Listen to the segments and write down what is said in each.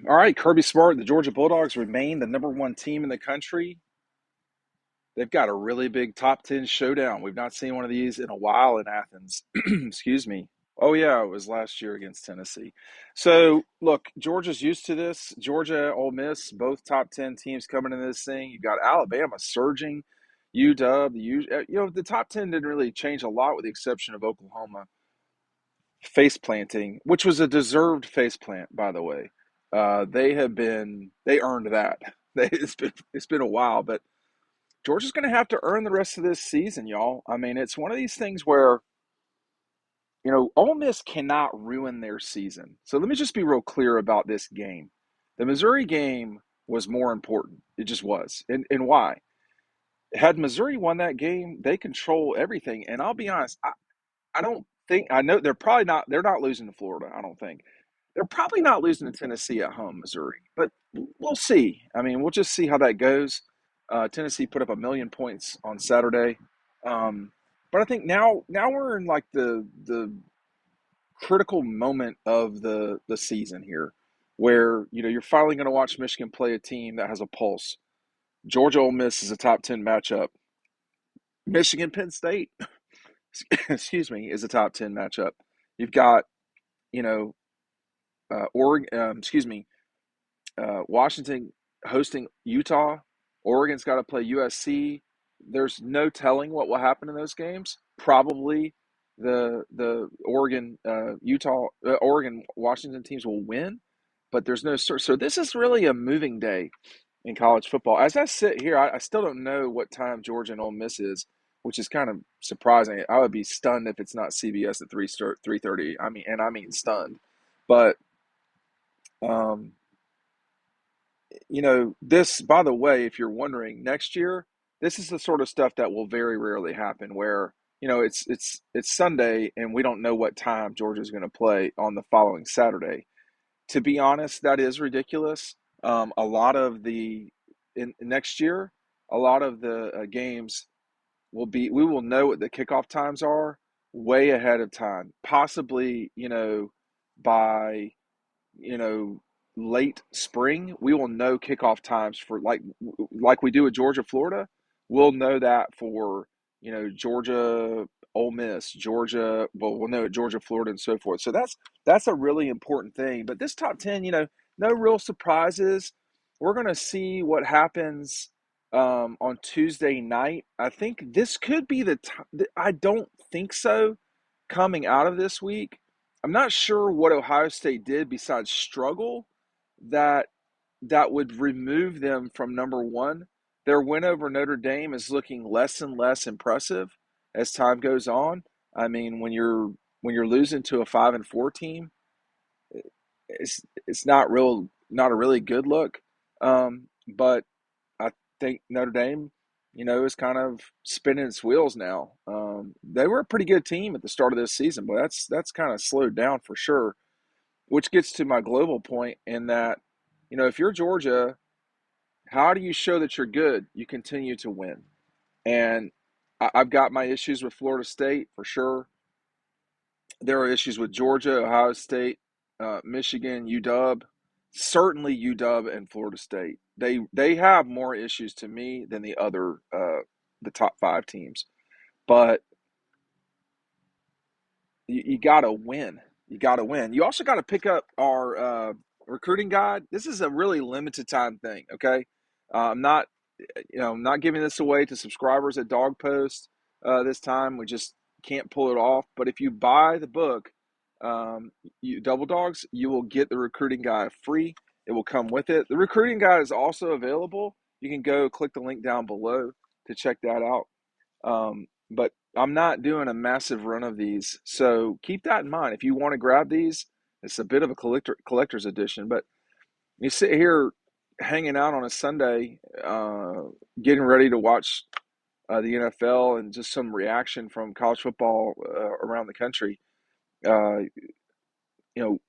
All right, Kirby Smart, the Georgia Bulldogs remain the number one team in the country. They've got a really big top 10 showdown. We've not seen one of these in a while in Athens. Excuse me. Oh, yeah, it was last year against Tennessee. So, look, Georgia's used to this. Georgia, Ole Miss, both top 10 teams coming into this thing. You've got Alabama surging, UW. The top 10 didn't really change a lot with the exception of Oklahoma face planting, which was a deserved face plant, by the way. They earned that. It's been a while, but Georgia's going to have to earn the rest of this season, y'all. I mean, it's one of these things where Ole Miss cannot ruin their season. So let me just be real clear about this game. The Missouri game was more important. It just was, and why? Had Missouri won that game, they control everything. And I'll be honest, I don't think I know they're probably not. They're not losing to Florida. I don't think they're probably not losing to Tennessee at home, Missouri. But we'll see. I mean, we'll just see how that goes. Tennessee put up 1,000,000 points on Saturday, but I think now we're in like the critical moment of the season here, where you're finally going to watch Michigan play a team that has a pulse. Georgia Ole Miss is a top 10 matchup. Michigan Penn State, excuse me, is a top 10 matchup. You've got you know Oregon, Washington hosting Utah. Oregon's got to play USC. There's no telling what will happen in those games. Probably the Oregon Washington teams will win, but there's no so this is really a moving day in college football. As I sit here, I still don't know what time Georgia and Ole Miss is, which is kind of surprising. I would be stunned if it's not CBS at 3:30. I mean stunned. But um, this, by the way, if you're wondering, next year, this is the sort of stuff that will very rarely happen where, it's Sunday and we don't know what time Georgia's going to play on the following Saturday. To be honest, that is ridiculous. A lot of next year, a lot of the games we will know what the kickoff times are way ahead of time, possibly, by you know, late spring, we will know kickoff times for like we do with Georgia, Florida. We'll know that for Georgia, Ole Miss, Georgia. Well, we'll know Georgia, Florida, and so forth. So that's a really important thing. But this top 10, no real surprises. We're gonna see what happens on Tuesday night. I think this could be the time. I don't think so coming out of this week. I'm not sure what Ohio State did besides struggle that that would remove them from number one. Their win over Notre Dame is looking less and less impressive as time goes on. I mean, when you're losing to a 5-4 team, it's not a really good look. But I think Notre Dame, is kind of spinning its wheels now. They were a pretty good team at the start of this season, but that's kind of slowed down for sure. Which gets to my global point in that, if you're Georgia, how do you show that you're good? You continue to win, and I've got my issues with Florida State for sure. There are issues with Georgia, Ohio State, Michigan, UW, certainly UW and Florida State. They have more issues to me than the top five teams. But you got to win. You got to win. You also got to pick up our recruiting guide. This is a really limited time thing. Okay, I'm not giving this away to subscribers at Dawg Post this time. We just can't pull it off. But if you buy the book, Double Dogs, you will get the recruiting guide free. It will come with it. The recruiting guide is also available. You can go click the link down below to check that out. But I'm not doing a massive run of these, so keep that in mind. If you want to grab these, it's a bit of a collector's edition. But you sit here hanging out on a Sunday, getting ready to watch the NFL and just some reaction from college football around the country. Uh,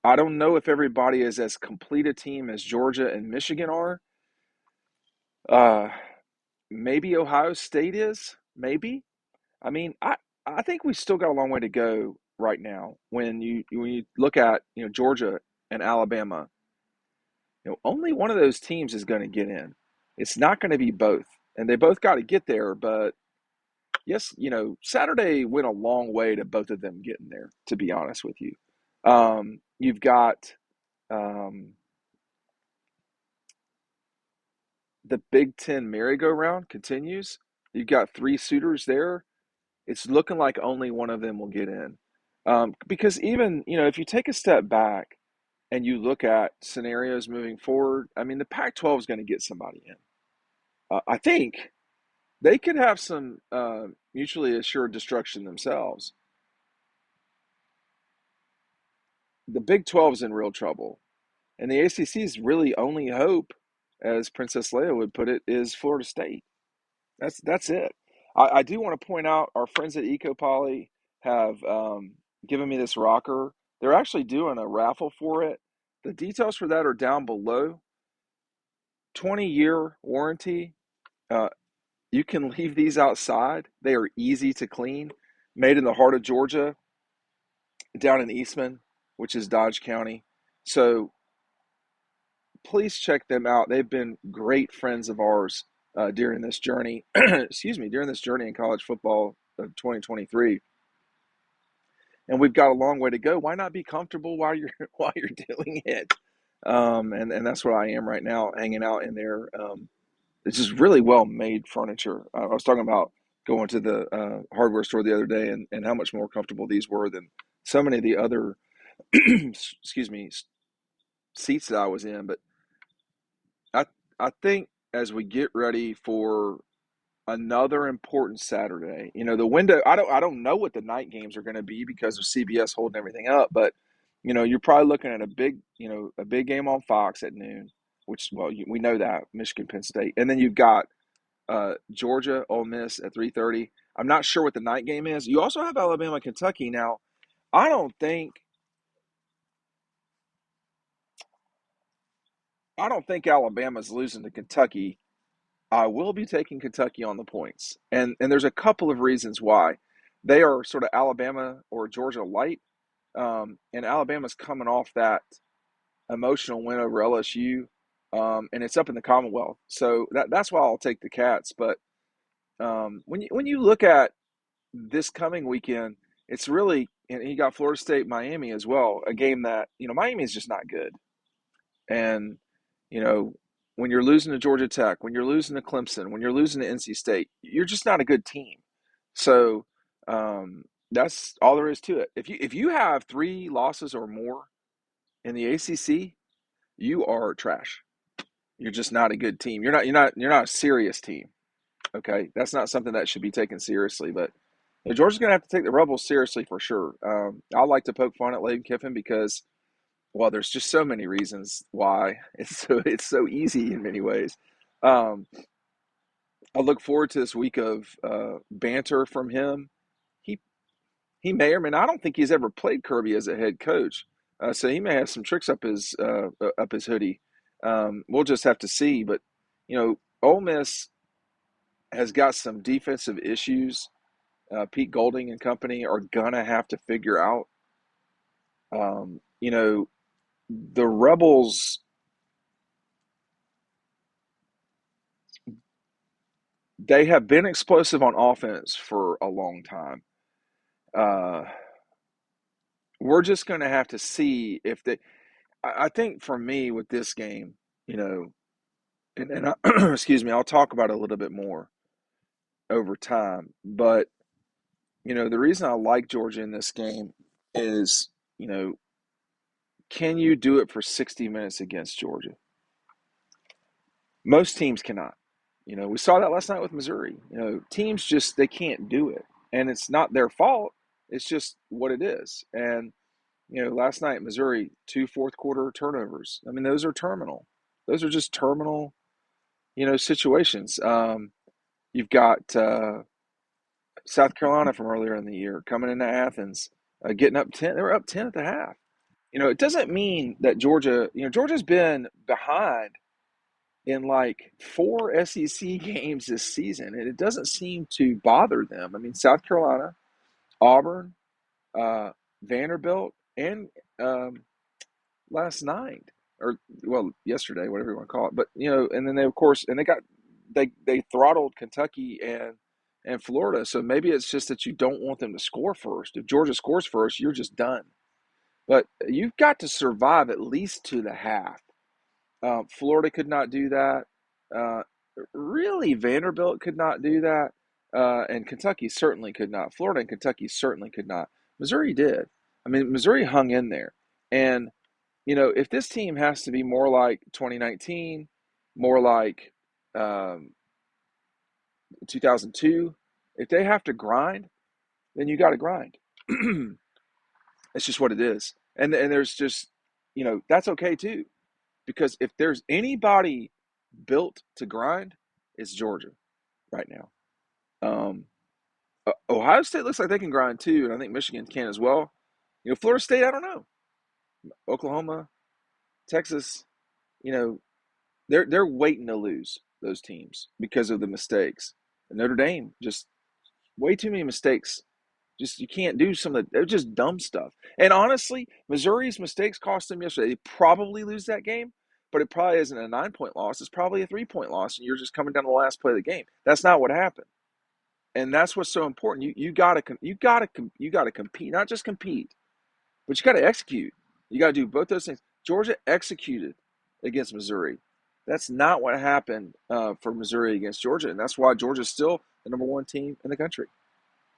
I don't know if everybody is as complete a team as Georgia and Michigan are. Uh, Maybe Ohio State is. Maybe. I mean, I think we still got a long way to go right now. When you look at Georgia and Alabama, only one of those teams is going to get in. It's not going to be both, and they both got to get there. But yes, Saturday went a long way to both of them getting there. To be honest with you, you've got um, the Big Ten merry-go-round continues. You've got three suitors there. It's looking like only one of them will get in. Because even, if you take a step back and you look at scenarios moving forward, I mean, the Pac 12 is going to get somebody in. I think they could have some mutually assured destruction themselves. The Big 12 is in real trouble. And the ACC's really only hope, as Princess Leia would put it, is Florida State. That's it. I do want to point out our friends at EcoPoly have given me this rocker. They're actually doing a raffle for it. The details for that are down below. 20-year warranty. Uh, you can leave these outside. They are easy to clean. Made in the heart of Georgia, down in Eastman, which is Dodge County. So please check them out. They've been great friends of ours during this journey. Excuse me, during this journey in college football of 2023, and we've got a long way to go. Why not be comfortable while you're while you're doing it? And that's what I am right now, hanging out in there. It's just really well made furniture. I was talking about going to the hardware store the other day, and how much more comfortable these were than so many of the other excuse me seats that I was in. But I I think as we get ready for another important Saturday, the window. I don't know what the night games are going to be because of CBS holding everything up, but you're probably looking at a big game on Fox at noon, which we know that Michigan Penn State, and then you've got Georgia Ole Miss at 3:30. I'm not sure what the night game is. You also have Alabama Kentucky now. I don't think I don't think Alabama's losing to Kentucky. I will be taking Kentucky on the points. And there's a couple of reasons why. They are sort of Alabama or Georgia light. And Alabama's coming off that emotional win over LSU. And it's up in the Commonwealth. So that's why I'll take the Cats. But when you look at this coming weekend, it's really, and you got Florida State, Miami as well, a game that, Miami is just not good. And, you know, when you're losing to Georgia Tech, when you're losing to Clemson, when you're losing to NC State, you're just not a good team. So that's all there is to it. If you have three losses or more in the ACC, you are trash. You're just not a good team. You're not a serious team. Okay, that's not something that should be taken seriously. But Georgia's going to have to take the Rebels seriously for sure. I like to poke fun at Lane Kiffin because, well, there's just so many reasons why it's so easy in many ways. Um, I look forward to this week of banter from him. He he may or may not. I don't think he's ever played Kirby as a head coach, so he may have some tricks up his hoodie. We'll just have to see. But Ole Miss has got some defensive issues. Pete Golding and company are gonna have to figure out. Um, you know, the Rebels, they have been explosive on offense for a long time. Uh, we're just going to have to see if they. I think for me with this game, you know, excuse me, I'll talk about it a little bit more over time. But the reason I like Georgia in this game is, can you do it for 60 minutes against Georgia? Most teams cannot. We saw that last night with Missouri. Teams just they can't do it, and it's not their fault. It's just what it is. And last night Missouri, two fourth quarter turnovers. I mean, those are terminal. Those are just terminal, situations. You've got South Carolina from earlier in the year coming into Athens, getting up 10. They were up 10 at the half. It doesn't mean that Georgia. Georgia's been behind in like four SEC games this season, and it doesn't seem to bother them. I mean, South Carolina, Auburn, uh, Vanderbilt, and um, last night. or well, yesterday, whatever you want to call it. But and then they of course, and they throttled Kentucky and Florida. So maybe it's just that you don't want them to score first. If Georgia scores first, you're just done. But you've got to survive at least to the half. Florida could not do that. Uh, really, Vanderbilt could not do that. And Kentucky certainly could not. Florida and Kentucky certainly could not. Missouri did. I mean, Missouri hung in there. And, if this team has to be more like 2019, more like um, 2002, if they have to grind, then you got to grind. It's just what it is. And there's just, that's okay too. Because if there's anybody built to grind, it's Georgia right now. Um, Ohio State looks like they can grind too, and I think Michigan can as well. Florida State, I don't know. Oklahoma, Texas, you know, they're waiting to lose those teams because of the mistakes. And Notre Dame, just way too many mistakes. Just you can't do some of the, they're just dumb stuff. And honestly, Missouri's mistakes cost them yesterday. They probably lose that game, but it probably isn't a 9-point loss. It's probably a 3-point loss, and you're just coming down to the last play of the game. That's not what happened, and that's what's so important. You gotta compete, not just compete, but you gotta execute. You gotta do both those things. Georgia executed against Missouri. That's not what happened for Missouri against Georgia, and that's why Georgia's still the number one team in the country.